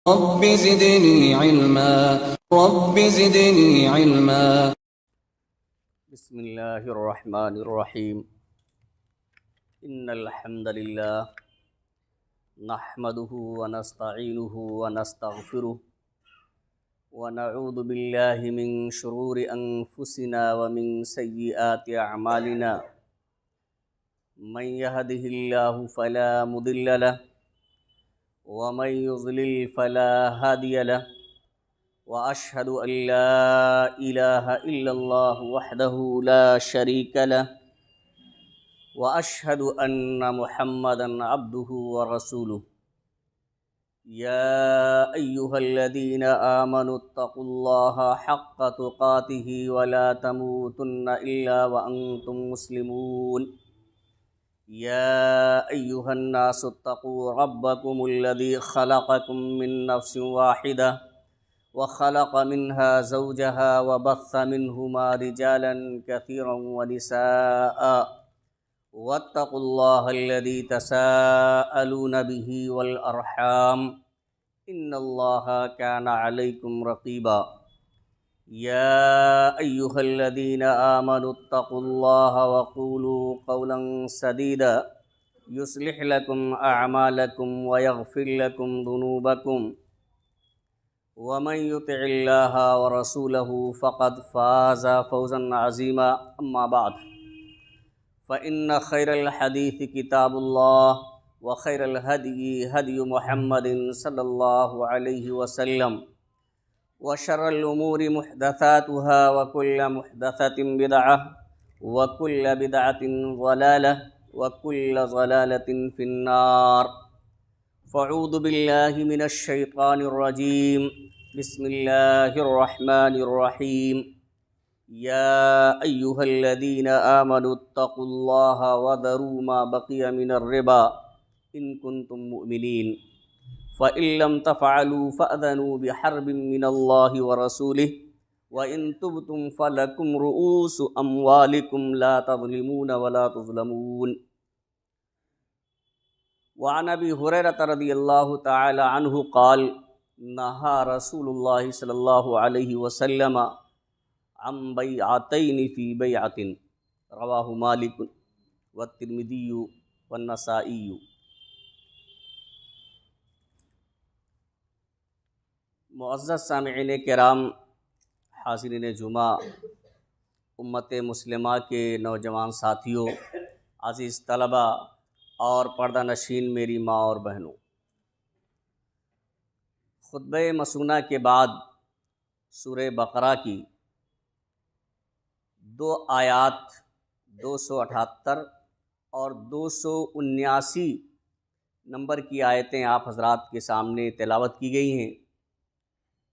رب زدني علما رب زدني علما بسم اللہ الرحمن الرحیم ان الحمد للہ نحمده ونستعینه ونستغفره ونعوذ باللہ من شرور انفسنا ومن سیئات اعمالنا من يهده اللہ فلا مضل له ومن يضلل فلا هادي له وأشهد أن لا إله إلا الله وحده لا شريك له وأشهد أن محمدًا عبده ورسوله يا أيها الذين آمنوا اتقوا الله حق تقاته ولا تموتن إلا وأنتم مسلمون يا أيها الناس اتقوا ربكم الذي خلقكم من نفس واحدة وخلق منها زوجها وبث منهما رجالا كثيرا ونساء واتقوا الله الذي تساءلون به والأرحام إن الله كان عليكم رقيبا يا أيها الذين آمنوا اتقوا الله وقولوا قولا سديدا يصلح لكم أعمالكم ويغفر لكم ذنوبكم ومن يطع الله ورسوله فقد فاز فوزا عظيما أما بعد فإن خير الحديث كتاب الله وخير الهدي هدي محمد صلى الله عليه وسلم وشر الأمور محدثاتها وكل محدثة بدعة وكل بدعة ضلالة وكل ضلالة في النار فاعوذ باللہ من الشیطان الرجیم بسم اللہ الرحمن الرحیم یا ایہا الذین آمنوا اتقوا اللہ وذروا ما بقی من الربا ان کنتم مؤمنین فإن لم تفعلوا فأذنوا بحرب من اللہ ورسولہ وإن تبتم فلکم رؤوس اموالکم لا تظلمون ولا تظلمون وعن ابی ہریرہ رضی اللہ تعالی عنہ قال نہا رسول اللہ صلی اللہ علیہ وسلم عن بیعتین فی بیعت رواہ مالک والترمذی والنسائی۔ معزز سامعین کرام، حاضرین جمعہ، امت مسلمہ کے نوجوان ساتھیوں، عزیز طلبہ اور پردہ نشین میری ماں اور بہنوں، خطبہ مسونہ کے بعد سورہ بقرہ کی 2 آیات 278 اور 279 نمبر کی آیتیں آپ حضرات کے سامنے تلاوت کی گئی ہیں۔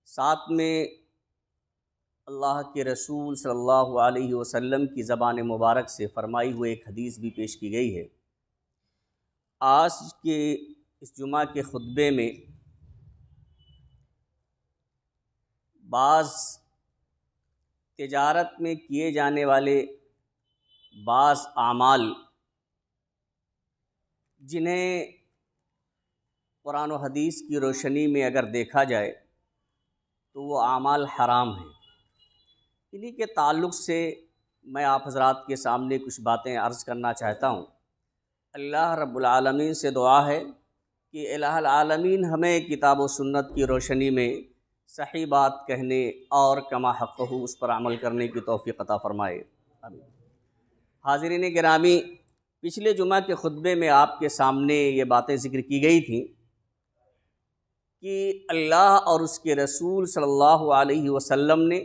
ساتھ میں اللہ کے رسول صلی اللہ علیہ وسلم کی زبان مبارک سے فرمائی ہوئی ایک حدیث بھی پیش کی گئی ہے۔ آج کے اس جمعہ کے خطبے میں بعض تجارت میں کیے جانے والے بعض اعمال جنہیں قرآن و حدیث کی روشنی میں اگر دیکھا جائے تو وہ اعمال حرام ہیں۔ انہی کے تعلق سے میں آپ حضرات کے سامنے کچھ باتیں عرض کرنا چاہتا ہوں۔ اللہ رب العالمین سے دعا ہے کہ الہ العالمین ہمیں کتاب و سنت کی روشنی میں صحیح بات کہنے اور کما حقہ اس پر عمل کرنے کی توفیق عطا فرمائے، آمین۔ حاضرین گرامی، پچھلے جمعہ کے خطبے میں آپ کے سامنے یہ باتیں ذکر کی گئی تھیں کہ اللہ اور اس کے رسول صلی اللہ علیہ وسلم نے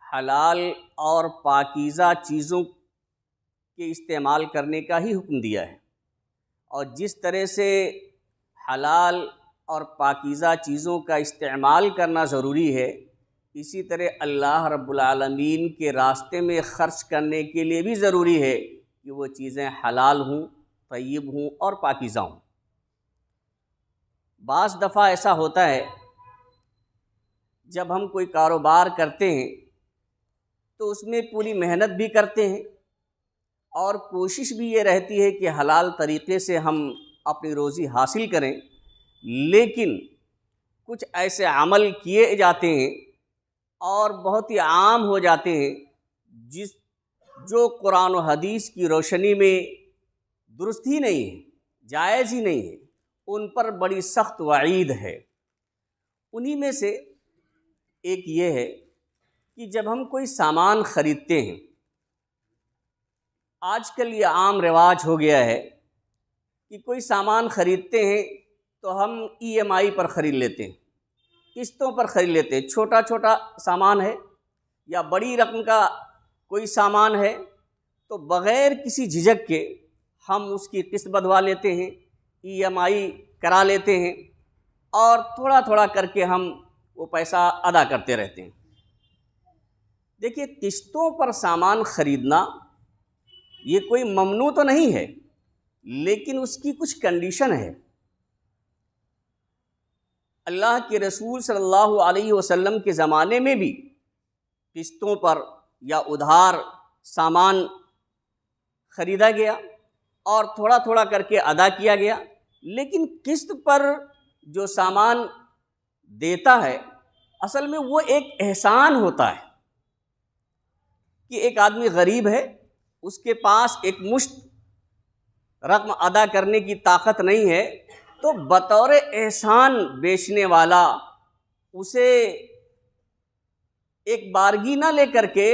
حلال اور پاکیزہ چیزوں کے استعمال کرنے کا ہی حکم دیا ہے، اور جس طرح سے حلال اور پاکیزہ چیزوں کا استعمال کرنا ضروری ہے، اسی طرح اللہ رب العالمین کے راستے میں خرچ کرنے کے لیے بھی ضروری ہے کہ وہ چیزیں حلال ہوں، طیب ہوں اور پاکیزہ ہوں۔ بعض دفعہ ایسا ہوتا ہے جب ہم کوئی کاروبار کرتے ہیں تو اس میں پوری محنت بھی کرتے ہیں اور کوشش بھی یہ رہتی ہے کہ حلال طریقے سے ہم اپنی روزی حاصل کریں، لیکن کچھ ایسے عمل کیے جاتے ہیں اور بہت ہی عام ہو جاتے ہیں جو قرآن و حدیث کی روشنی میں درست ہی نہیں ہے، جائز ہی نہیں ہے، ان پر بڑی سخت وعید ہے۔ انہی میں سے ایک یہ ہے کہ جب ہم کوئی سامان خریدتے ہیں، آج کل یہ عام رواج ہو گیا ہے کہ کوئی سامان خریدتے ہیں تو ہم EMI پر خرید لیتے ہیں، قسطوں پر خرید لیتے ہیں۔ چھوٹا چھوٹا سامان ہے یا بڑی رقم کا کوئی سامان ہے تو بغیر کسی جھجک کے ہم اس کی قسط بدھوا لیتے ہیں، EMI کرا لیتے ہیں اور تھوڑا تھوڑا کر کے ہم وہ پیسہ ادا کرتے رہتے ہیں۔ دیکھیے، قسطوں پر سامان خریدنا یہ کوئی ممنوع تو نہیں ہے، لیکن اس کی کچھ کنڈیشن ہے۔ اللہ کے رسول صلی اللہ علیہ وسلم کے زمانے میں بھی قسطوں پر یا ادھار سامان خریدا گیا اور تھوڑا تھوڑا کر کے ادا کیا گیا، لیکن قسط پر جو سامان دیتا ہے اصل میں وہ ایک احسان ہوتا ہے کہ ایک آدمی غریب ہے، اس کے پاس ایک مشت رقم ادا کرنے کی طاقت نہیں ہے، تو بطور احسان بیچنے والا اسے ایک بارگی نہ لے کر کے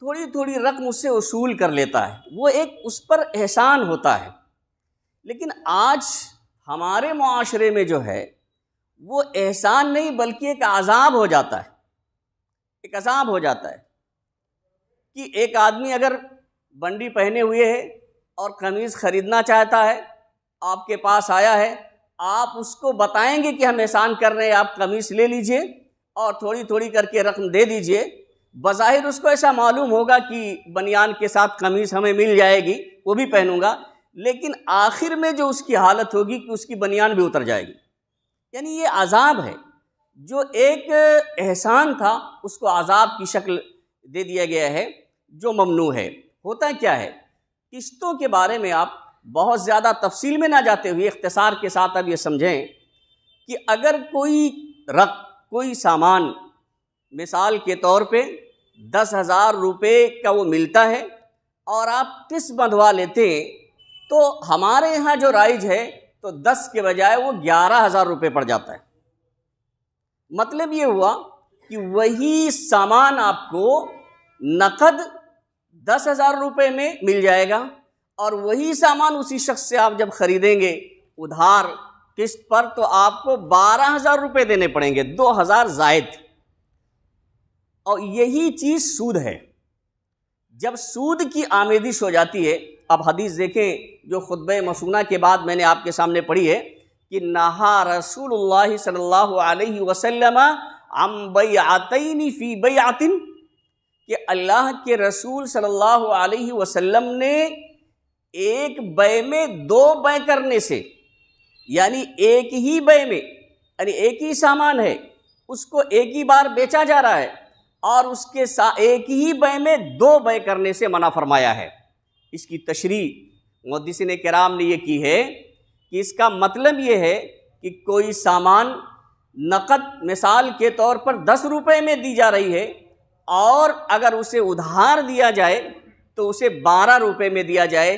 تھوڑی تھوڑی رقم اس سے وصول کر لیتا ہے، وہ ایک اس پر احسان ہوتا ہے۔ لیکن آج ہمارے معاشرے میں جو ہے وہ احسان نہیں بلکہ ایک عذاب ہو جاتا ہے، ایک عذاب ہو جاتا ہے کہ ایک آدمی اگر بنڈی پہنے ہوئے ہے اور قمیض خریدنا چاہتا ہے، آپ کے پاس آیا ہے، آپ اس کو بتائیں گے کہ ہم احسان کر رہے ہیں، آپ قمیض لے لیجئے اور تھوڑی تھوڑی کر کے رقم دے دیجئے۔ بظاہر اس کو ایسا معلوم ہوگا کہ بنیان کے ساتھ قمیض ہمیں مل جائے گی، وہ بھی پہنوں گا، لیکن آخر میں جو اس کی حالت ہوگی کہ اس کی بنیان بھی اتر جائے گی۔ یعنی یہ عذاب ہے، جو ایک احسان تھا اس کو عذاب کی شکل دے دیا گیا ہے، جو ممنوع ہے۔ ہوتا کیا ہے، قسطوں کے بارے میں آپ بہت زیادہ تفصیل میں نہ جاتے ہوئے اختصار کے ساتھ اب یہ سمجھیں کہ اگر کوئی سامان مثال کے طور پہ 10,000 روپے کا وہ ملتا ہے اور آپ قسط بندھوا لیتے ہیں، تو ہمارے ہاں جو رائج ہے تو 10 کے بجائے وہ 11,000 روپے پڑ جاتا ہے۔ مطلب یہ ہوا کہ وہی سامان آپ کو نقد 10,000 روپے میں مل جائے گا، اور وہی سامان اسی شخص سے آپ جب خریدیں گے ادھار قسط پر تو آپ کو 12,000 روپے دینے پڑیں گے، 2,000 زائد۔ اور یہی چیز سود ہے۔ جب سود کی آمیزش ہو جاتی ہے، اب حدیث دیکھیں جو خطبہ مسونہ کے بعد میں نے آپ کے سامنے پڑھی ہے کہ نہا رسول اللہ صلی اللہ علیہ وسلم عن بیعتین فی بیعت، کہ اللہ کے رسول صلی اللہ علیہ وسلم نے ایک بے میں 2 بے کرنے سے، یعنی ایک ہی بے میں، یعنی ایک ہی سامان ہے اس کو ایک ہی بار بیچا جا رہا ہے اور اس کے ایک ہی بے میں 2 بے کرنے سے منع فرمایا ہے۔ اس کی تشریح محدثین کرام نے یہ کی ہے کہ اس کا مطلب یہ ہے کہ کوئی سامان نقد مثال کے طور پر 10 روپے میں دی جا رہی ہے اور اگر اسے ادھار دیا جائے تو اسے 12 روپے میں دیا جائے،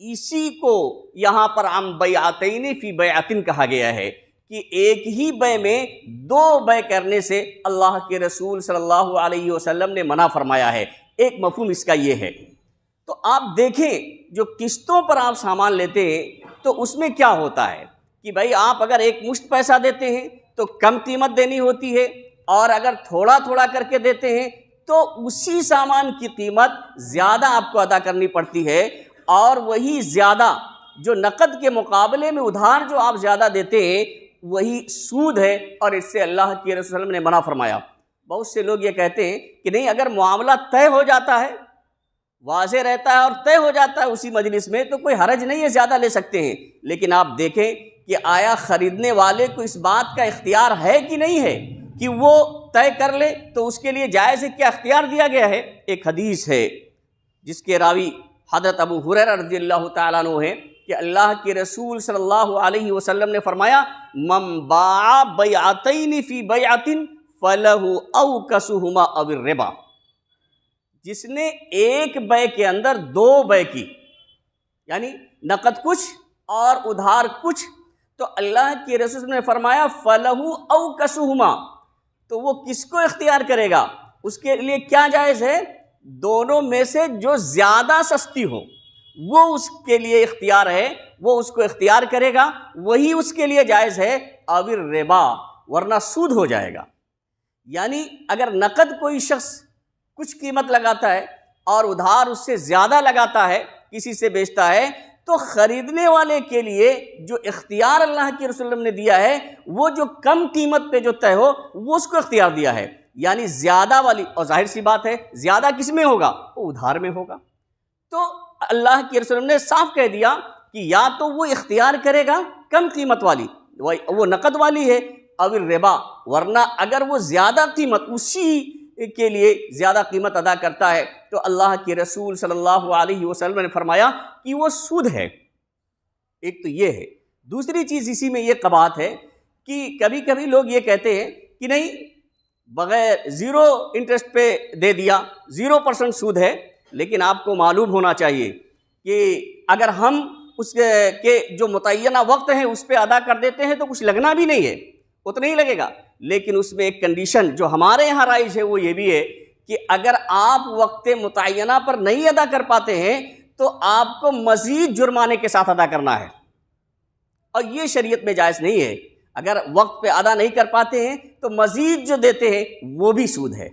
اسی کو یہاں پر عن بیعتین فی بیعت کہا گیا ہے کہ ایک ہی بے میں 2 بے کرنے سے اللہ کے رسول صلی اللہ علیہ وسلم نے منع فرمایا ہے۔ ایک مفہوم اس کا یہ ہے۔ تو آپ دیکھیں جو قسطوں پر آپ سامان لیتے ہیں تو اس میں کیا ہوتا ہے کہ بھائی آپ اگر ایک مشت پیسہ دیتے ہیں تو کم قیمت دینی ہوتی ہے، اور اگر تھوڑا تھوڑا کر کے دیتے ہیں تو اسی سامان کی قیمت زیادہ آپ کو ادا کرنی پڑتی ہے، اور وہی زیادہ جو نقد کے مقابلے میں ادھار جو آپ زیادہ دیتے ہیں وہی سود ہے، اور اس سے اللہ کے رسول صلی اللہ علیہ وسلم نے منع فرمایا۔ بہت سے لوگ یہ کہتے ہیں کہ نہیں، اگر معاملہ طے ہو جاتا ہے، واضح رہتا ہے اور طے ہو جاتا ہے اسی مجلس میں تو کوئی حرج نہیں ہے، زیادہ لے سکتے ہیں۔ لیکن آپ دیکھیں کہ آیا خریدنے والے کو اس بات کا اختیار ہے کہ نہیں ہے کہ وہ طے کر لے، تو اس کے لیے جائز ہے، کیا اختیار دیا گیا ہے؟ ایک حدیث ہے جس کے راوی حضرت ابو ہریرہ رضی اللہ تعالیٰ عنہ ہیں، کہ اللہ کے رسول صلی اللہ علیہ وسلم نے فرمایا من باع بیعتین فی بیعت فلہ اوکسہما او الربا، جس نے ایک بے کے اندر دو بے کی، یعنی نقد کچھ اور ادھار کچھ، تو اللہ کے رسول نے فرمایا فلہ اوکسہما، تو وہ کس کو اختیار کرے گا؟ اس کے لیے کیا جائز ہے؟ دونوں میں سے جو زیادہ سستی ہو وہ اس کے لیے اختیار ہے، وہ اس کو اختیار کرے گا، وہی اس کے لیے جائز ہے، او الربا، ورنہ سود ہو جائے گا۔ یعنی اگر نقد کوئی شخص کچھ قیمت لگاتا ہے اور ادھار اس سے زیادہ لگاتا ہے، کسی سے بیچتا ہے، تو خریدنے والے کے لیے جو اختیار اللہ کے رسول نے دیا ہے، وہ جو کم قیمت پہ جو طے ہو وہ اس کو اختیار دیا ہے، یعنی زیادہ والی، اور ظاہر سی بات ہے زیادہ کس میں ہوگا؟ وہ ادھار میں ہوگا۔ تو اللہ کے رسول نے صاف کہہ دیا کہ یا تو وہ اختیار کرے گا کم قیمت والی، وہ نقد والی ہے، او الربا، ورنہ اگر وہ زیادہ قیمت اسی کے لیے زیادہ قیمت ادا کرتا ہے تو اللہ کے رسول صلی اللہ علیہ وسلم نے فرمایا کہ وہ سود ہے۔ ایک تو یہ ہے۔ دوسری چیز اسی میں یہ قباحت ہے کہ کبھی کبھی لوگ یہ کہتے ہیں کہ نہیں، بغیر زیرو انٹرسٹ پہ دے دیا، 0% سود ہے، لیکن آپ کو معلوم ہونا چاہیے کہ اگر ہم اس کے جو متعینہ وقت ہیں اس پہ ادا کر دیتے ہیں تو کچھ لگنا بھی نہیں ہے، اتنا ہی لگے گا، لیکن اس میں ایک کنڈیشن جو ہمارے یہاں رائج ہے وہ یہ بھی ہے کہ اگر آپ وقت متعینہ پر نہیں ادا کر پاتے ہیں تو آپ کو مزید جرمانے کے ساتھ ادا کرنا ہے، اور یہ شریعت میں جائز نہیں ہے۔ اگر وقت پہ ادا نہیں کر پاتے ہیں تو مزید جو دیتے ہیں وہ بھی سود ہے،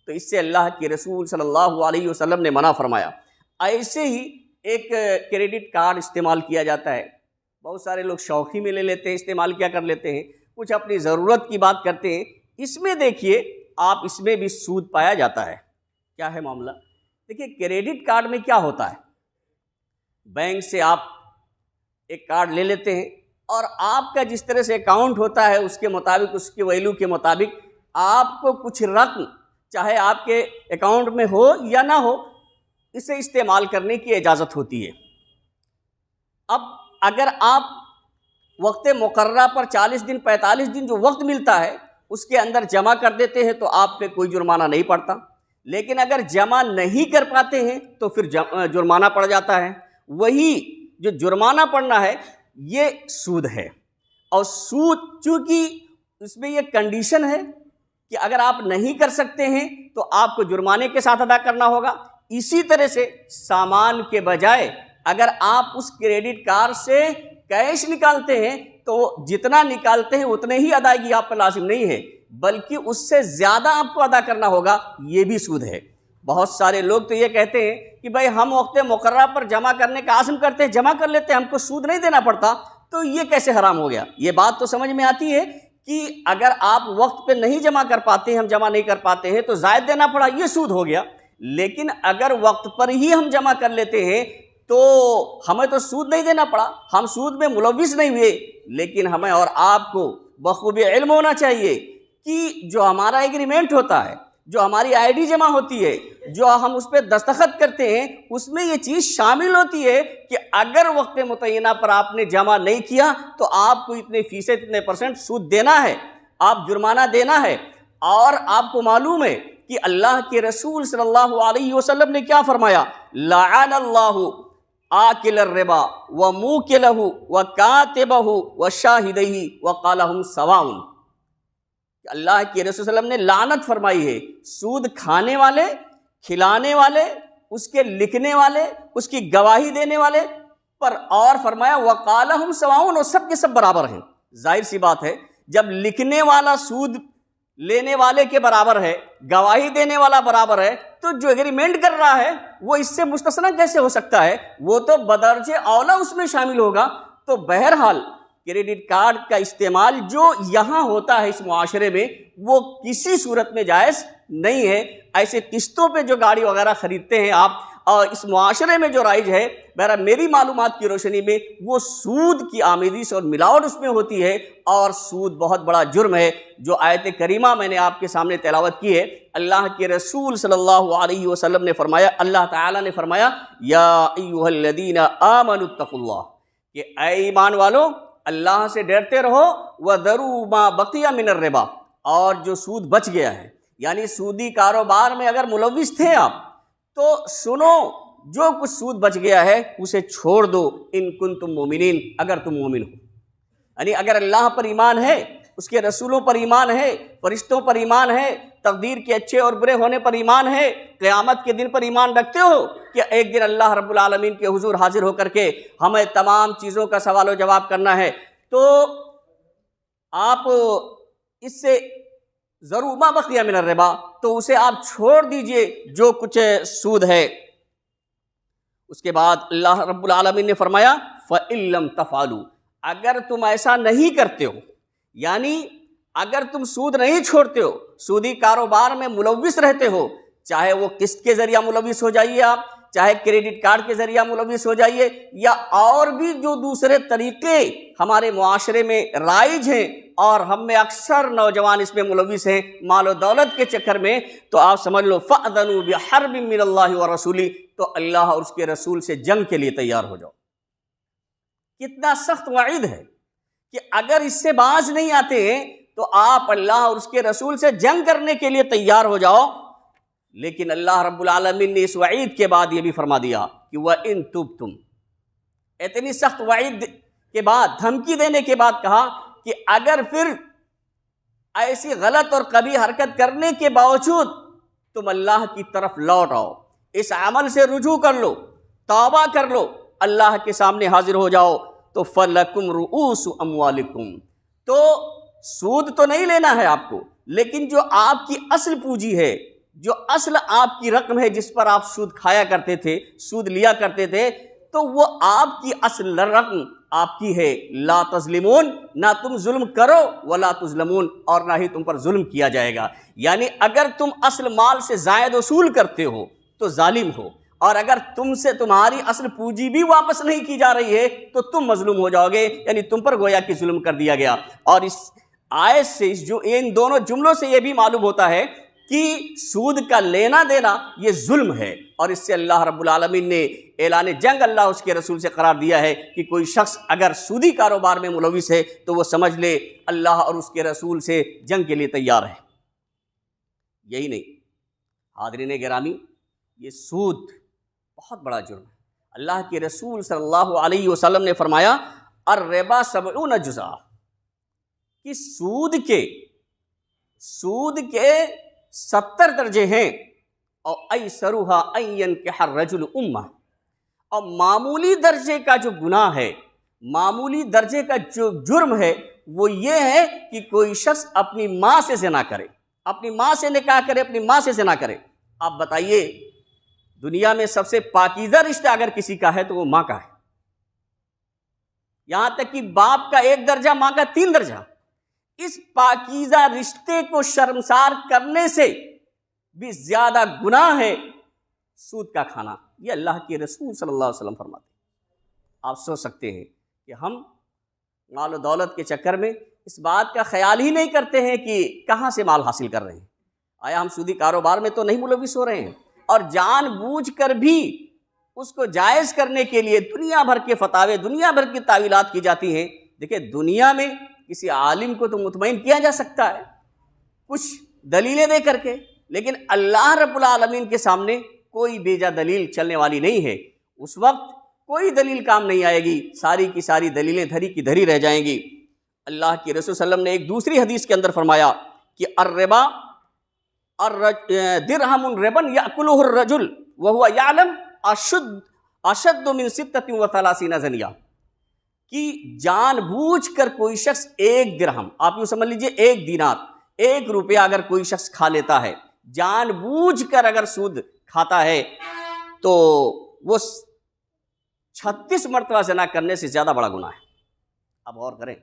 تو اس سے اللہ کے رسول صلی اللہ علیہ وسلم نے منع فرمایا۔ ایسے ہی ایک کریڈٹ کارڈ استعمال کیا جاتا ہے، بہت سارے لوگ شوخی میں لے لیتے ہیں، استعمال کیا کر لیتے ہیں، کچھ اپنی ضرورت کی بات کرتے ہیں، اس میں دیکھیے آپ اس میں بھی سود پایا جاتا ہے۔ کیا ہے معاملہ؟ دیکھیے کریڈٹ کارڈ میں کیا ہوتا ہے، بینک سے آپ ایک کارڈ لے لیتے ہیں اور آپ کا جس طرح سے اکاؤنٹ ہوتا ہے اس کے مطابق، اس کے ویلیو کے مطابق آپ کو کچھ رقم چاہے آپ کے اکاؤنٹ میں ہو یا نہ ہو اسے استعمال کرنے کی اجازت ہوتی ہے۔ اب اگر آپ وقت مقررہ پر 40 دن 45 دن جو وقت ملتا ہے اس کے اندر جمع کر دیتے ہیں تو آپ پہ کوئی جرمانہ نہیں پڑتا، لیکن اگر جمع نہیں کر پاتے ہیں تو پھر جرمانہ پڑ جاتا ہے۔ وہی جو جرمانہ پڑنا ہے یہ سود ہے، اور سود چونکہ اس میں یہ کنڈیشن ہے کہ اگر آپ نہیں کر سکتے ہیں تو آپ کو جرمانے کے ساتھ ادا کرنا ہوگا۔ اسی طرح سے سامان کے بجائے اگر آپ اس کریڈٹ کارڈ سے کیش نکالتے ہیں تو جتنا نکالتے ہیں اتنے ہی ادائیگی آپ پر لازم نہیں ہے، بلکہ اس سے زیادہ آپ کو ادا کرنا ہوگا، یہ بھی سود ہے۔ بہت سارے لوگ تو یہ کہتے ہیں کہ بھائی ہم وقت مقررہ پر جمع کرنے کا عزم کرتے ہیں، جمع کر لیتے ہیں، ہم کو سود نہیں دینا پڑتا، تو یہ کیسے حرام ہو گیا؟ یہ بات تو سمجھ میں آتی ہے کہ اگر آپ وقت پہ نہیں جمع کر پاتے ہیں، ہم جمع نہیں کر پاتے ہیں تو زائد دینا پڑا، یہ سود ہو گیا۔ لیکن اگر وقت پر ہی ہم جمع کر لیتے ہیں تو ہمیں تو سود نہیں دینا پڑا، ہم سود میں ملوث نہیں ہوئے، لیکن ہمیں اور آپ کو بخوبی علم ہونا چاہیے کہ جو ہمارا ایگریمنٹ ہوتا ہے، جو ہماری آئی ڈی جمع ہوتی ہے، جو ہم اس پہ دستخط کرتے ہیں، اس میں یہ چیز شامل ہوتی ہے کہ اگر وقت متعینہ پر آپ نے جمع نہیں کیا تو آپ کو اتنے فیصد اتنے % سود دینا ہے، آپ جرمانہ دینا ہے۔ اور آپ کو معلوم ہے کہ اللہ کے رسول صلی اللہ علیہ وسلم نے کیا فرمایا؟ لعن اللہ آکل الربا وموکلہ وکاتبہ وشاہدہ وقالہم سواء۔ اللہ کے رسول صلی اللہ علیہ وسلم نے لعنت فرمائی ہے سود کھانے والے، کھلانے والے، اس کے لکھنے والے، اس کی گواہی دینے والے پر، اور فرمایا وقالہم سواء، اور سب کے سب برابر ہیں۔ ظاہر سی بات ہے جب لکھنے والا سود لینے والے کے برابر ہے، گواہی دینے والا برابر ہے، تو جو ایگریمنٹ کر رہا ہے وہ اس سے مستثنی کیسے ہو سکتا ہے؟ وہ تو بدرجہ اولا اس میں شامل ہوگا۔ تو بہرحال کریڈٹ کارڈ کا استعمال جو یہاں ہوتا ہے اس معاشرے میں وہ کسی صورت میں جائز نہیں ہے۔ ایسے قسطوں پہ جو گاڑی وغیرہ خریدتے ہیں آپ، اور اس معاشرے میں جو رائج ہے، بہرحال میری معلومات کی روشنی میں وہ سود کی آمیزش اور ملاوٹ اس میں ہوتی ہے، اور سود بہت بڑا جرم ہے۔ جو آیت کریمہ میں نے آپ کے سامنے تلاوت کی ہے، اللہ کے رسول صلی اللہ علیہ وسلم نے فرمایا، اللہ تعالیٰ نے فرمایا یا ایھا الذین آمنوا اتقوا اللہ، کہ اے ایمان والو اللہ سے ڈرتے رہو، وَذَرُوا مَا بَقِيَ مِنَ الرِّبَا، اور جو سود بچ گیا ہے، یعنی سودی کاروبار میں اگر ملوث تھے آپ تو سنو، جو کچھ سود بچ گیا ہے اسے چھوڑ دو، ان کنتم مومنین، اگر تم مومن ہو، یعنی اگر اللہ پر ایمان ہے، اس کے رسولوں پر ایمان ہے، فرشتوں پر ایمان ہے، تقدیر کے اچھے اور برے ہونے پر ایمان ہے، قیامت کے دن پر ایمان رکھتے ہو کہ ایک دن اللہ رب العالمین کے حضور حاضر ہو کر کے ہمیں تمام چیزوں کا سوال و جواب کرنا ہے، تو آپ اس سے ضرور ما بقیہ من الربا، تو اسے آپ چھوڑ دیجئے جو کچھ سود ہے۔ اس کے بعد اللہ رب العالمین نے فرمایا فَإِن لَّمْ تَفْعَلُوا، اگر تم ایسا نہیں کرتے ہو، یعنی اگر تم سود نہیں چھوڑتے ہو، سودی کاروبار میں ملوث رہتے ہو، چاہے وہ قسط کے ذریعہ ملوث ہو جائیے آپ، چاہے کریڈٹ کارڈ کے ذریعہ ملوث ہو جائیے، یا اور بھی جو دوسرے طریقے ہمارے معاشرے میں رائج ہیں اور ہم میں اکثر نوجوان اس میں ملوث ہیں مال و دولت کے چکر میں، تو آپ سمجھ لو فَأْذَنُوا بِحَرْبٍ مِّنَ اللَّهِ وَرَسُولِهِ، تو اللہ اور اس کے رسول سے جنگ کے لیے تیار ہو جاؤ۔ کتنا سخت وعید ہے کہ اگر اس سے باز نہیں آتے ہیں تو آپ اللہ اور اس کے رسول سے جنگ کرنے کے لیے تیار ہو جاؤ۔ لیکن اللہ رب العالمین نے اس وعید کے بعد یہ بھی فرما دیا کہ وَإِن تُبْتُمْ، اتنی سخت وعید کے بعد، دھمکی دینے کے بعد کہا کہ اگر پھر ایسی غلط اور کبھی حرکت کرنے کے باوجود تم اللہ کی طرف لوٹ آؤ، اس عمل سے رجوع کر لو، توبہ کر لو، اللہ کے سامنے حاضر ہو جاؤ، تو فَلَكُمْ رُؤُوسُ أَمْوَالِكُمْ، تو سود تو نہیں لینا ہے آپ کو، لیکن جو آپ کی اصل پونجی ہے، جو اصل آپ کی رقم ہے جس پر آپ سود کھایا کرتے تھے، سود لیا کرتے تھے، تو وہ آپ کی اصل رقم آپ کی ہے۔ لا تظلمون، نہ تم ظلم کرو، ولا تظلمون، اور نہ ہی تم پر ظلم کیا جائے گا۔ یعنی اگر تم اصل مال سے زائد وصول کرتے ہو تو ظالم ہو، اور اگر تم سے تمہاری اصل پونجی بھی واپس نہیں کی جا رہی ہے تو تم مظلوم ہو جاؤ گے، یعنی تم پر گویا کہ ظلم کر دیا گیا۔ اور اس آیت سے، ان دونوں جملوں سے یہ بھی معلوم ہوتا ہے کہ سود کا لینا دینا یہ ظلم ہے، اور اس سے اللہ رب العالمین نے اعلان جنگ اللہ اس کے رسول سے قرار دیا ہے کہ کوئی شخص اگر سودی کاروبار میں ملوث ہے تو وہ سمجھ لے اللہ اور اس کے رسول سے جنگ کے لیے تیار ہے۔ یہی نہیں حاضرین گرامی، یہ سود بہت بڑا جرم ہے۔ اللہ کے رسول صلی اللہ علیہ وسلم نے فرمایا الربا 70 جزء، کہ سود کے 70 درجے ہیں، اور ایسرها ان ينكح الرجل امه، اور معمولی درجے کا جو گناہ ہے، معمولی درجے کا جو جرم ہے وہ یہ ہے کہ کوئی شخص اپنی ماں سے زنا کرے، اپنی ماں سے نکاح کرے، اپنی ماں سے زنا کرے۔ آپ بتائیے، دنیا میں سب سے پاکیزہ رشتہ اگر کسی کا ہے تو وہ ماں کا ہے، یہاں تک کہ باپ کا 1 درجہ، ماں کا 3 درجہ۔ اس پاکیزہ رشتے کو شرمسار کرنے سے بھی زیادہ گناہ ہے سود کا کھانا، یہ اللہ کے رسول صلی اللہ علیہ وسلم فرماتے ہیں۔ آپ سوچ سکتے ہیں کہ ہم مال و دولت کے چکر میں اس بات کا خیال ہی نہیں کرتے ہیں کہ کہاں سے مال حاصل کر رہے ہیں، آیا ہم سودی کاروبار میں تو نہیں ملوث ہو رہے ہیں، اور جان بوجھ کر بھی اس کو جائز کرنے کے لیے دنیا بھر کے فتاوے، دنیا بھر کی تعویلات کی جاتی ہیں۔ دیکھیں، دنیا میں کسی عالم کو تو مطمئن کیا جا سکتا ہے کچھ دلیلیں دے کر کے، لیکن اللہ رب العالمین کے سامنے کوئی بیجا دلیل چلنے والی نہیں ہے۔ اس وقت کوئی دلیل کام نہیں آئے گی، ساری کی ساری دلیلیں دھری کی دھری رہ جائیں گی۔ اللہ کے رسول صلی اللہ علیہ وسلم نے ایک دوسری حدیث کے اندر فرمایا کہ الربا درہم ربن یأکلہ الرجل وہو یعلم اشد من 36 زنیہ، کہ جان بوجھ کر کوئی شخص 1 درہم، آپ یوں سمجھ لیجئے 1 دینار، 1 روپیہ اگر کوئی شخص کھا لیتا ہے، جان بوجھ کر اگر سود کھاتا ہے تو وہ 36 مرتبہ زنا کرنے سے زیادہ بڑا گناہ ہے۔ اب غور کریں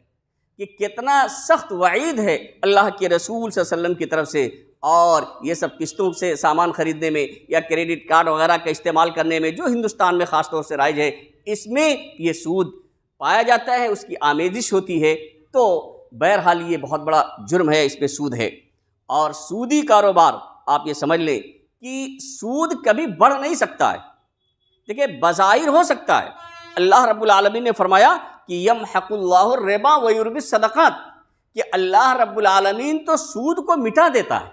کہ کتنا سخت وعید ہے اللہ کے رسول صلی اللہ علیہ وسلم کی طرف سے۔ اور یہ سب قسطوں سے سامان خریدنے میں یا کریڈٹ کارڈ وغیرہ کا استعمال کرنے میں جو ہندوستان میں خاص طور سے رائج ہے، اس میں یہ سود پایا جاتا ہے، اس کی آمیزش ہوتی ہے، تو بہرحال یہ بہت بڑا جرم ہے، اس پہ سود ہے۔ اور سودی کاروبار آپ یہ سمجھ لیں کہ سود کبھی بڑھ نہیں سکتا ہے۔ دیکھیں، بظاہر ہو سکتا ہے اللہ رب العالمین نے فرمایا کہ یمحق اللہ الربا ویربی الصدقات، کہ اللہ رب العالمین تو سود کو مٹا دیتا ہے۔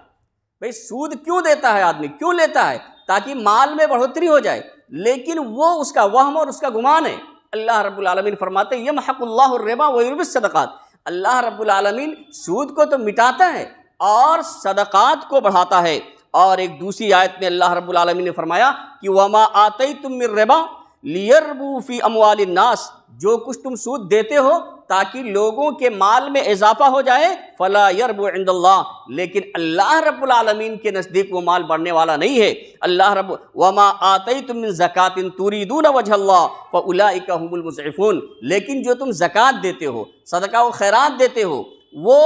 بھئی سود کیوں دیتا ہے آدمی، کیوں لیتا ہے؟ تاکہ مال میں بڑھوتری ہو جائے، لیکن وہ اس کا وہم اور اس کا گمان ہے۔ اللہ رب العالمین فرماتے ہیں یمحق اللہ الربا ویربی الصدقات، اللہ رب العالمین سود کو تو مٹاتا ہے اور صدقات کو بڑھاتا ہے۔ اور ایک دوسری آیت میں اللہ رب العالمین نے فرمایا کہ وما آتیتم من ربا لیربو فی اموال الناس، جو کچھ تم سود دیتے ہو تاکہ لوگوں کے مال میں اضافہ ہو جائے، فلا یربو عند اللہ، لیکن اللہ رب العالمین کے نزدیک وہ مال بڑھنے والا نہیں ہے۔ اللہ رب وما آتیتم من زکات تریدون وجہ اللہ فاولئک هم المضعفون، لیکن جو تم زکوٰۃ دیتے ہو، صدقہ و خیرات دیتے ہو، وہ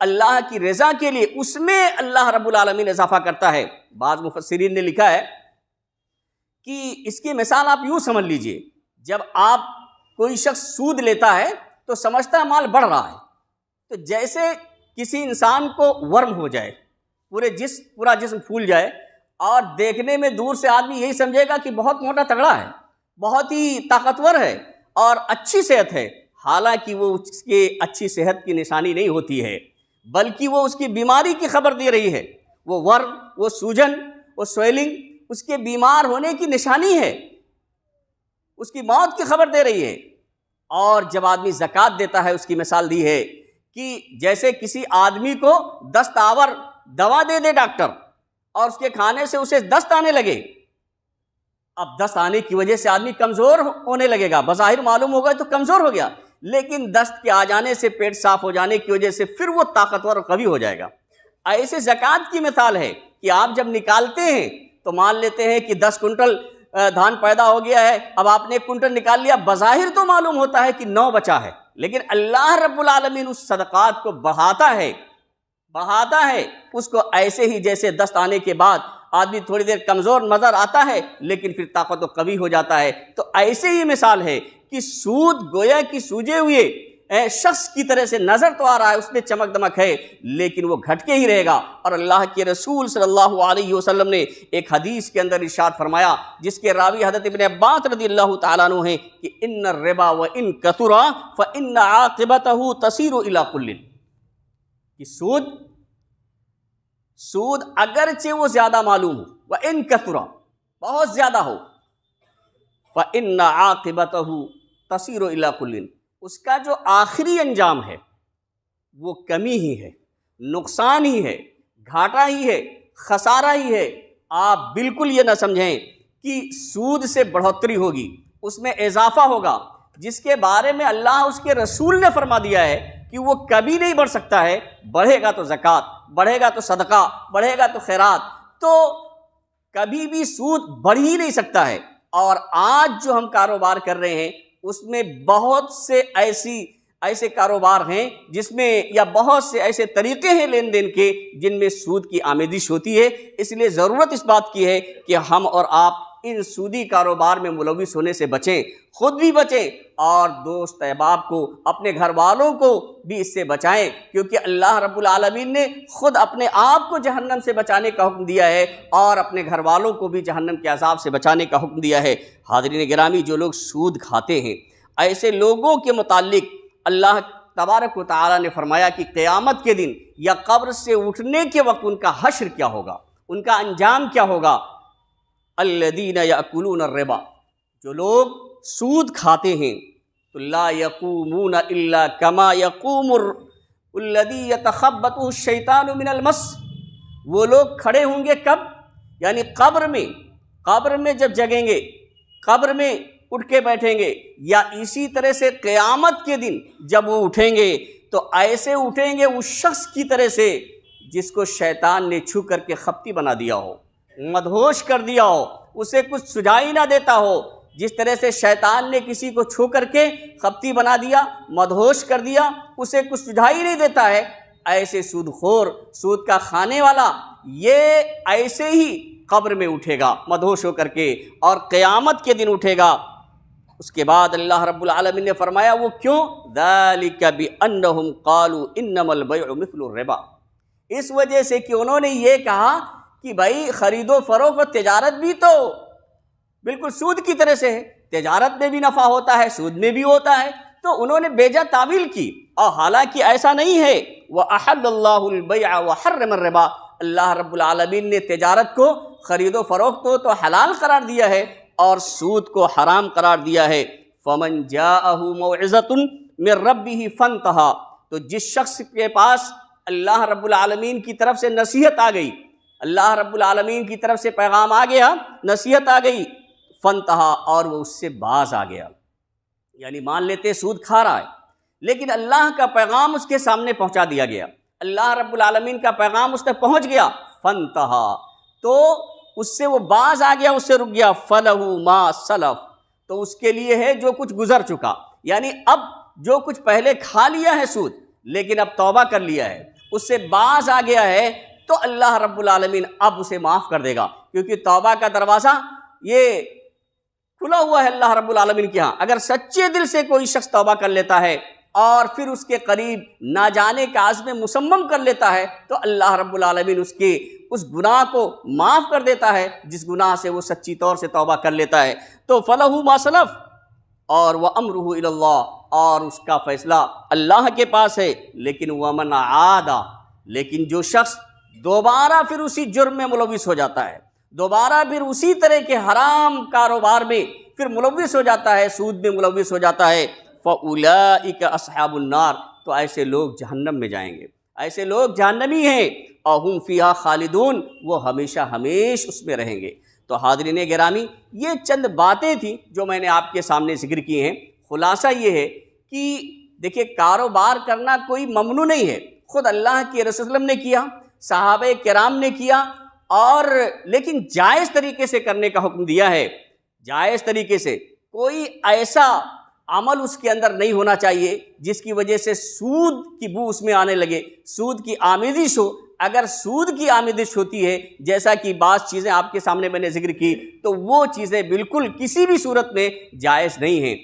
اللہ کی رضا کے لیے، اس میں اللہ رب العالمین اضافہ کرتا ہے۔ بعض مفسرین نے لکھا ہے کہ اس کی مثال آپ یوں سمجھ لیجئے، جب آپ کوئی شخص سود لیتا ہے تو سمجھتا ہے مال بڑھ رہا ہے، تو جیسے کسی انسان کو ورم ہو جائے، پورا جسم پھول جائے، اور دیکھنے میں دور سے آدمی یہی سمجھے گا کہ بہت موٹا تگڑا ہے، بہت ہی طاقتور ہے اور اچھی صحت ہے، حالانکہ وہ اس کی اچھی صحت کی نشانی نہیں ہوتی ہے، بلکہ وہ اس کی بیماری کی خبر دے رہی ہے۔ وہ ورم، وہ سوجن، وہ سویلنگ اس کے بیمار ہونے کی نشانی ہے، اس کی موت کی خبر دے رہی ہے۔ اور جب آدمی زکوٰۃ دیتا ہے، اس کی مثال دی ہے کہ جیسے کسی آدمی کو دست آور دوا دے دے ڈاکٹر، اور اس کے کھانے سے اسے دست آنے لگے، اب دست آنے کی وجہ سے آدمی کمزور ہونے لگے گا، بظاہر معلوم ہوگا تو کمزور ہو گیا، لیکن دست کے آ جانے سے، پیٹ صاف ہو جانے کی وجہ سے پھر وہ طاقتور اور قوی ہو جائے گا۔ ایسے زکوٰۃ کی مثال ہے کہ آپ جب نکالتے ہیں تو مان لیتے ہیں کہ 10 کنٹل دھان پیدا ہو گیا ہے، اب آپ نے 1 کنٹل نکال لیا، بظاہر تو معلوم ہوتا ہے کہ 9 بچا ہے، لیکن اللہ رب العالمین اس صدقات کو بڑھاتا ہے اس کو ایسے ہی جیسے دست آنے کے بعد آدمی تھوڑی دیر کمزور نظر آتا ہے لیکن پھر طاقت و قوی ہو جاتا ہے۔ تو ایسے ہی مثال ہے کہ سود گویا کہ سوجے ہوئے شخص کی طرح سے نظر تو آ رہا ہے، اس میں چمک دمک ہے، لیکن وہ گھٹ کے ہی رہے گا۔ اور اللہ کے رسول صلی اللہ علیہ وسلم نے ایک حدیث کے اندر ارشاد فرمایا، جس کے راوی حضرت ابن عباس رضی اللہ تعالیٰ عنہ ہیں، کہ ان الربا وان کثر فان عاقبته تصیر الی قل، کہ سود اگرچہ وہ زیادہ معلوم ہو، وان کثر بہت زیادہ ہو، فان عاقبته تصیر الی قل، اس کا جو آخری انجام ہے وہ کمی ہی ہے، نقصان ہی ہے، گھاٹا ہی ہے، خسارہ ہی ہے۔ آپ بالکل یہ نہ سمجھیں کہ سود سے بڑھوتری ہوگی، اس میں اضافہ ہوگا، جس کے بارے میں اللہ اس کے رسول نے فرما دیا ہے کہ وہ کبھی نہیں بڑھ سکتا ہے۔ بڑھے گا تو زکوٰۃ، بڑھے گا تو صدقہ، بڑھے گا تو خیرات، تو کبھی بھی سود بڑھ ہی نہیں سکتا ہے۔ اور آج جو ہم کاروبار کر رہے ہیں اس میں بہت سے ایسے کاروبار ہیں جس میں، یا بہت سے ایسے طریقے ہیں لین دین کے جن میں سود کی آمیزش ہوتی ہے۔ اس لیے ضرورت اس بات کی ہے کہ ہم اور آپ ان سودی کاروبار میں ملوث ہونے سے بچیں، خود بھی بچیں اور دوست احباب کو، اپنے گھر والوں کو بھی اس سے بچائیں، کیونکہ اللہ رب العالمین نے خود اپنے آپ کو جہنم سے بچانے کا حکم دیا ہے اور اپنے گھر والوں کو بھی جہنم کے عذاب سے بچانے کا حکم دیا ہے۔ حاضرین گرامی، جو لوگ سود کھاتے ہیں، ایسے لوگوں کے متعلق اللہ تبارک و تعالیٰ نے فرمایا کہ قیامت کے دن یا قبر سے اٹھنے کے وقت ان کا حشر کیا ہوگا، ان کا انجام کیا ہوگا۔ الذین یأکلون الربا، جو لوگ سود کھاتے ہیں، تو لا یقومون الا کما یقوم الذی یتخبطہ الشیطان من المس، وہ لوگ کھڑے ہوں گے کب؟ یعنی قبر میں جب جگیں گے، قبر میں اٹھ کے بیٹھیں گے، یا اسی طرح سے قیامت کے دن جب وہ اٹھیں گے تو ایسے اٹھیں گے اس شخص کی طرح سے جس کو شیطان نے چھو کر کے خپتی بنا دیا ہو، مدہوش کر دیا ہو، اسے کچھ سجائی نہ دیتا ہو۔ جس طرح سے شیطان نے کسی کو چھو کر کے خپتی بنا دیا، مدہوش کر دیا، اسے کچھ سجائی نہیں دیتا ہے، ایسے سود خور، سود کا کھانے والا، یہ ایسے ہی قبر میں اٹھے گا مدہوش ہو کر کے، اور قیامت کے دن اٹھے گا۔ اس کے بعد اللہ رب العالمین نے فرمایا وہ کیوں؟ ذالک بانہم قالوا انما البیع مثل الربا، اس وجہ سے کہ انہوں نے یہ کہا کہ بھائی خرید و فروخت و تجارت بھی تو بالکل سود کی طرح سے ہے، تجارت میں بھی نفع ہوتا ہے، سود میں بھی ہوتا ہے، تو انہوں نے بیجا تعویل کی، اور حالانکہ ایسا نہیں ہے۔ وَأَحَلَّ اللَّهُ الْبَيْعَ وَحَرَّمَ الرِّبَا، اللہ رب العالمین نے تجارت کو، خرید و فروخت کو تو حلال قرار دیا ہے اور سود کو حرام قرار دیا ہے۔ فَمَنْ جَاءَهُ مَوْعِظَةٌ مِّن رَّبِّهِ فَانْتَهَىٰ، تو جس شخص کے پاس اللہ رب العالمین کی طرف سے نصیحت آ گئی، اللہ رب العالمین کی طرف سے پیغام آ گیا، نصیحت آ گئی، فَانْتَهَىٰ، اور وہ اس سے باز آ گیا، یعنی مان لیتے سود کھا رہا ہے لیکن اللہ کا پیغام اس کے سامنے پہنچا دیا گیا، اللہ رب العالمین کا پیغام اس تک پہنچ گیا، فَانْتَهَىٰ، تو اس سے وہ باز آ گیا، اس سے رک گیا، فَلَهُ مَا سَلَفَ، تو اس کے لیے ہے جو کچھ گزر چکا، یعنی اب جو کچھ پہلے کھا لیا ہے سود لیکن اب توبہ کر لیا ہے، اس سے باز آ گیا ہے، تو اللہ رب العالمین اب اسے معاف کر دے گا، کیونکہ توبہ کا دروازہ یہ کھلا ہوا ہے اللہ رب العالمین کے ہاں۔ اگر سچے دل سے کوئی شخص توبہ کر لیتا ہے اور پھر اس کے قریب نہ جانے کا عزم مصمم کر لیتا ہے تو اللہ رب العالمین اس کے اس گناہ کو معاف کر دیتا ہے جس گناہ سے وہ سچی طور سے توبہ کر لیتا ہے۔ تو فَلَهُ مَا سَلَفَ، اور وَأَمْرُهُ إِلَى اللَّهِ، اور اس کا فیصلہ اللہ کے پاس ہے۔ لیکن وَمَنْ عَادَ، لیکن جو شخص دوبارہ پھر اسی جرم میں ملوث ہو جاتا ہے، دوبارہ پھر اسی طرح کے حرام کاروبار میں پھر ملوث ہو جاتا ہے، سود میں ملوث ہو جاتا ہے، فَأُولَٰئِكَ أَصْحَابُ النَّارِ، تو ایسے لوگ جہنم میں جائیں گے، ایسے لوگ جہنمی ہیں، اور ہم فیہا خالدون، وہ ہمیشہ ہمیش اس میں رہیں گے۔ تو حاضرین گرامی، یہ چند باتیں تھیں جو میں نے آپ کے سامنے ذکر کی ہیں۔ خلاصہ یہ ہے کہ دیکھیے، کاروبار کرنا کوئی ممنوع نہیں ہے، خود اللہ کے رسول صلی اللہ علیہ وسلم نے کیا، صحابہ کرام نے کیا، اور لیکن جائز طریقے سے کرنے کا حکم دیا ہے، جائز طریقے سے، کوئی ایسا عمل اس کے اندر نہیں ہونا چاہیے جس کی وجہ سے سود کی بو اس میں آنے لگے، سود کی آمیزش ہو۔ اگر سود کی آمیزش ہوتی ہے، جیسا کہ بعض چیزیں آپ کے سامنے میں نے ذکر کی، تو وہ چیزیں بالکل کسی بھی صورت میں جائز نہیں ہیں۔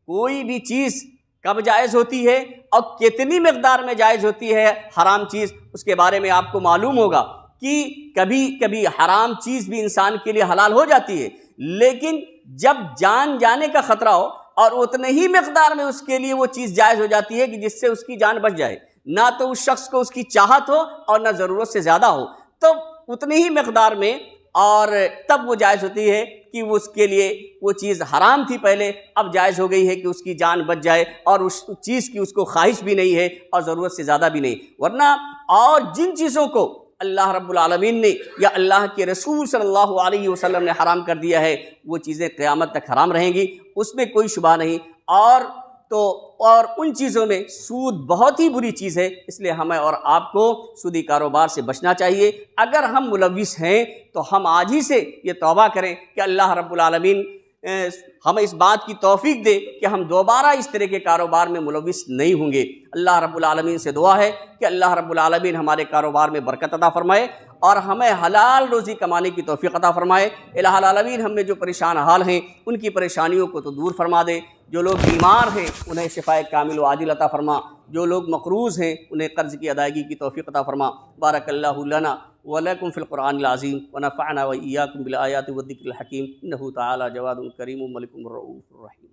کوئی بھی چیز کب جائز ہوتی ہے اور کتنی مقدار میں جائز ہوتی ہے حرام چیز، اس کے بارے میں آپ کو معلوم ہوگا کہ کبھی کبھی حرام چیز بھی انسان کے لیے حلال ہو جاتی ہے، لیکن جب جان جانے کا خطرہ ہو اور اتنے ہی مقدار میں اس کے لیے وہ چیز جائز ہو جاتی ہے کہ جس سے اس کی جان بچ جائے، نہ تو اس شخص کو اس کی چاہت ہو اور نہ ضرورت سے زیادہ ہو، تو اتنے ہی مقدار میں، اور تب وہ جائز ہوتی ہے کہ وہ اس کے لیے وہ چیز حرام تھی پہلے، اب جائز ہو گئی ہے کہ اس کی جان بچ جائے، اور اس چیز کی اس کو خواہش بھی نہیں ہے اور ضرورت سے زیادہ بھی نہیں۔ ورنہ اور جن چیزوں کو اللہ رب العالمین نے یا اللہ کے رسول صلی اللہ علیہ وسلم نے حرام کر دیا ہے، وہ چیزیں قیامت تک حرام رہیں گی، اس میں کوئی شبہ نہیں۔ اور ان چیزوں میں سود بہت ہی بری چیز ہے، اس لیے ہمیں اور آپ کو سودی کاروبار سے بچنا چاہیے۔ اگر ہم ملوث ہیں تو ہم آج ہی سے یہ توبہ کریں کہ اللہ رب العالمین ہمیں اس بات کی توفیق دے کہ ہم دوبارہ اس طرح کے کاروبار میں ملوث نہیں ہوں گے۔ اللہ رب العالمین سے دعا ہے کہ اللہ رب العالمین ہمارے کاروبار میں برکت عطا فرمائے اور ہمیں حلال روزی کمانے کی توفیق عطا فرمائے۔ الہ العالمین ہم میں جو پریشان حال ہیں ان کی پریشانیوں کو تو دور فرما دے، جو لوگ بیمار ہیں انہیں شفائے کامل و عاجل عطا فرما، جو لوگ مقروض ہیں انہیں قرض کی ادائیگی کی توفیق عطا فرما۔ بارک اللہ لنا ولکم فی القرآن العظیم ونفعنا وإیاکم بالآیات والذکر الحکیم، انہ تعالی جواد کریم ملک الرؤوف الرحیم۔